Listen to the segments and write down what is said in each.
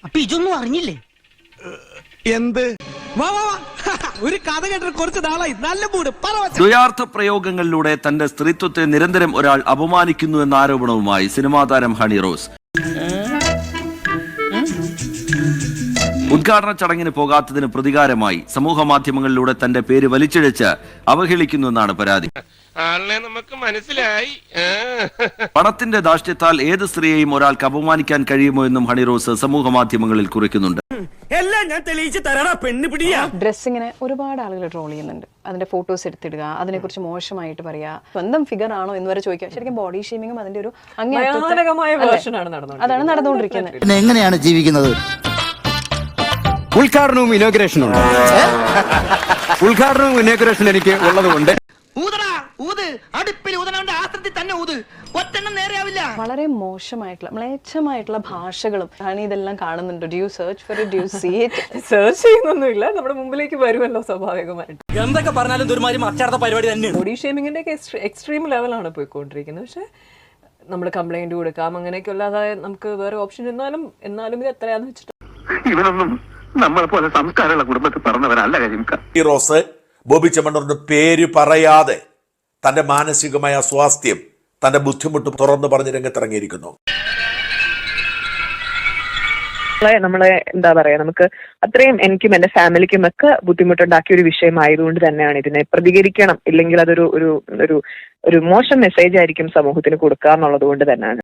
അപ്പൊ ഇതൊന്നും അറിഞ്ഞില്ലേ? എന്ത്? ഒരു കഥ കേട്ടിട്ട് കുറച്ച് നാളായി. നല്ല മൂട്. ദ്വയാർത്ഥ പ്രയോഗങ്ങളിലൂടെ തന്റെ സ്ത്രീത്വത്തെ നിരന്തരം ഒരാൾ അപമാനിക്കുന്നു എന്ന ആരോപണവുമായി സിനിമാ താരം ഹണി റോസ്. ഉദ്ഘാടന ചടങ്ങിന് പോകാത്തതിന് പ്രതികാരമായി സമൂഹ മാധ്യമങ്ങളിലൂടെ തന്റെ പേര് വലിച്ചിഴച്ച് അവഹേളിക്കുന്നുവെന്നാണ് പരാതി. നമുക്ക് മനസ്സിലായി. പണത്തിന്റെ ധാർഷ്ട്യത്താൽ ഏത് സ്ത്രീയെയും ഒരാൾക്ക് അപമാനിക്കാൻ കഴിയുമോ എന്നും ഹണി റോസ് സമൂഹ മാധ്യമങ്ങളിൽ കുറിക്കുന്നുണ്ട്. എല്ലാം ഞാൻ തെളിയിച്ച് തരാടാ പെണ്ണ് പിടിയാ. ഡ്രസ്സിങ്ങിനെ ഒരുപാട് ആളുകൾ ട്രോൾ ചെയ്യുന്നുണ്ട്. അതിന്റെ ഫോട്ടോസ് എടുത്തിടുക, അതിനെക്കുറിച്ച് മോശമായിട്ട് പറയുക, സ്വന്തം ഫിഗർ ആണോ എന്ന് വരെ ചോദിക്കുക. ശരിക്കും ബോഡി ഷേമിങ്ങും അതിന്റെ ഒരു അതാണ് നടന്നുകൊണ്ടിരിക്കുന്നത്. പിന്നെ എങ്ങനെയാണ് ജീവിക്കുന്നത്? ഉദ്ഘാടനവും ഇനോഗ്രേഷനും ഉണ്ട്. ഉദ്ഘാടനവും ഇനോഗ്രേഷൻ എനിക്ക് ഉള്ളതുകൊണ്ട് വളരെ മോശമായിട്ടുള്ള മ്ലേച്ഛമായിട്ടുള്ള ഭാഷകളും ആണ് ഇതെല്ലാം കാണുന്നുണ്ട്. Do you search for it? Do you see it? Search ചെയ്യുന്നൊന്നുമില്ല, നമ്മുടെ മുമ്പിലേക്ക് വരുമല്ലോ സ്വാഭാവികമായിട്ട്. എന്തൊക്കെ പറഞ്ഞാലും ദുർമാരി മറ്റാർത്ത പരിപാടി തന്നെയാണ്. ബോഡി ഷേമിങ്ങിന്റെ ഒക്കെ എക്സ്ട്രീം ലെവലാണ് പോയിക്കൊണ്ടിരിക്കുന്നത്. പക്ഷെ നമ്മൾ കംപ്ലൈന്റ് കൊടുക്കാം, അങ്ങനെയൊക്കെ അല്ലാതെ നമുക്ക് വേറെ ഓപ്ഷൻ എന്നാലും ഇത് എത്രയാന്ന് വെച്ചിട്ട് ഇവനൊന്നും നമ്മളെ പോലെ സംസ്കാരമുള്ള കുടുംബത്തിൽ പറഞ്ഞവരല്ല കാര്യം. ഈ റോസ് ബോബി ചെമ്മണ്ണൂരിന്റെ പേര് പറയാതെ തന്റെ മാനസികമായ സ്വാസ്ഥ്യം, തന്റെ ബുദ്ധിമുട്ട് തുറന്നു പറഞ്ഞ് രംഗത്തിറങ്ങിയിരിക്കുന്നു. നമ്മളെ എന്താ പറയാ, നമുക്ക് അത്രയും എനിക്കും എന്റെ ഫാമിലിക്കും ഒക്കെ ബുദ്ധിമുട്ടുണ്ടാക്കിയ ഒരു വിഷയമായതുകൊണ്ട് തന്നെയാണ് ഇതിനെ പ്രതികരിക്കണം, ഇല്ലെങ്കിൽ അതൊരു ഒരു ഒരു ഒരു മോശം മെസ്സേജ് ആയിരിക്കും സമൂഹത്തിന് കൊടുക്കുക എന്നുള്ളത് കൊണ്ട് തന്നെയാണ്.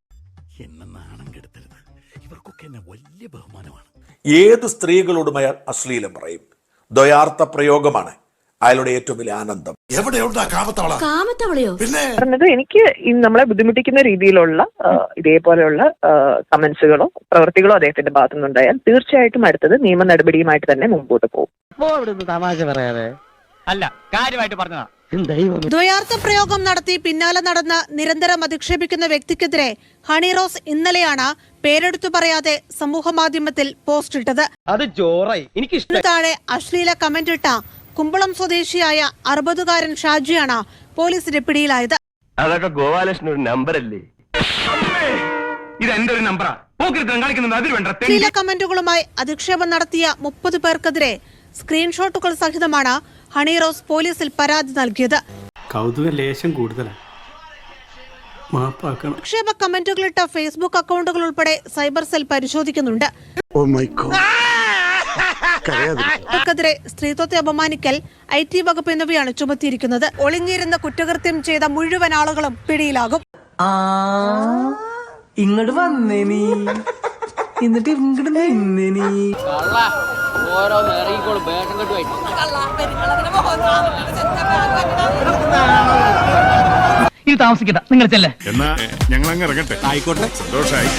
ഏത് സ്ത്രീകളോടും അയാൾ അശ്ലീലം പറയും. ദ്വയാർത്ഥ പ്രയോഗമാണ് അയാളുടെ ഏറ്റവും വലിയ ആനന്ദം. പറഞ്ഞത് എനിക്ക് നമ്മളെ ബുദ്ധിമുട്ടിക്കുന്ന രീതിയിലുള്ള ഇതേപോലെയുള്ള കമന്റ്സുകളോ പ്രവൃത്തികളോ അദ്ദേഹത്തിന്റെ ഭാഗത്തു നിന്നുണ്ടായാൽ തീർച്ചയായിട്ടും അടുത്തത് നിയമ നടപടിയുമായിട്ട് തന്നെ മുമ്പോട്ട് പോകും. തമാശ പറയാതെ അല്ല, കാര്യമായിട്ട് പറഞ്ഞതാ. ദ്വയാർത്ഥ പ്രയോഗം നടത്തി പിന്നാലെ നടന്ന് നിരന്തരം അധിക്ഷേപിക്കുന്ന വ്യക്തിക്കെതിരെ ഹണി റോസ് ഇന്നലെയാണ് പേരെടുത്തു പറയാതെ സമൂഹ മാധ്യമത്തിൽ പോസ്റ്റ് ഇട്ടത്. അത് ജോറായി. എനിക്ക് താഴെ അശ്ലീല കമന്റ് ഇട്ട കുമ്പളം സ്വദേശിയായ 60-കാരൻ ഷാജിയാണ് പോലീസിന്റെ പിടിയിലായത്. അതൊക്കെ ഗോപാലകൃഷ്ണൻ ഒരു നമ്പറല്ലേ? ഇത് എന്റെ ഒരു നമ്പറാ. അശ്ലീല കമന്റുകളുമായി അധിക്ഷേപം നടത്തിയ 30 പേർക്കെതിരെ സ്ക്രീൻഷോട്ടുകൾ സഹിതമാണ് ഹണി റോസ് പോലീസിൽ പരാതി നൽകിയത്. ആക്ഷേപ കമന്റുകളിട്ട ഫേസ്ബുക്ക് അക്കൗണ്ടുകൾ ഉൾപ്പെടെ സൈബർ സെൽ പരിശോധിക്കുന്നുണ്ട്. ക്കെതിരെ സ്ത്രീത്വത്തെ അപമാനിക്കൽ, IT വകുപ്പ് എന്നിവയാണ് ചുമത്തിയിരിക്കുന്നത്. ഒളിഞ്ഞിരുന്ന കുറ്റകൃത്യം ചെയ്ത മുഴുവൻ ആളുകളും പിടിയിലാകും. ഇങ്ങോട്ട് വന്നേ നീ, എന്നിട്ട് ഇങ്ങോട്ട് നിന്നേ നീ. ഇത് താമസിക്കണ്ട, നിങ്ങൾ ചെല്ലേ. എന്നാ ഞങ്ങൾ അങ്ങ് ഇറങ്ങട്ടെ. ആയിക്കോട്ടെ. ദോഷായി.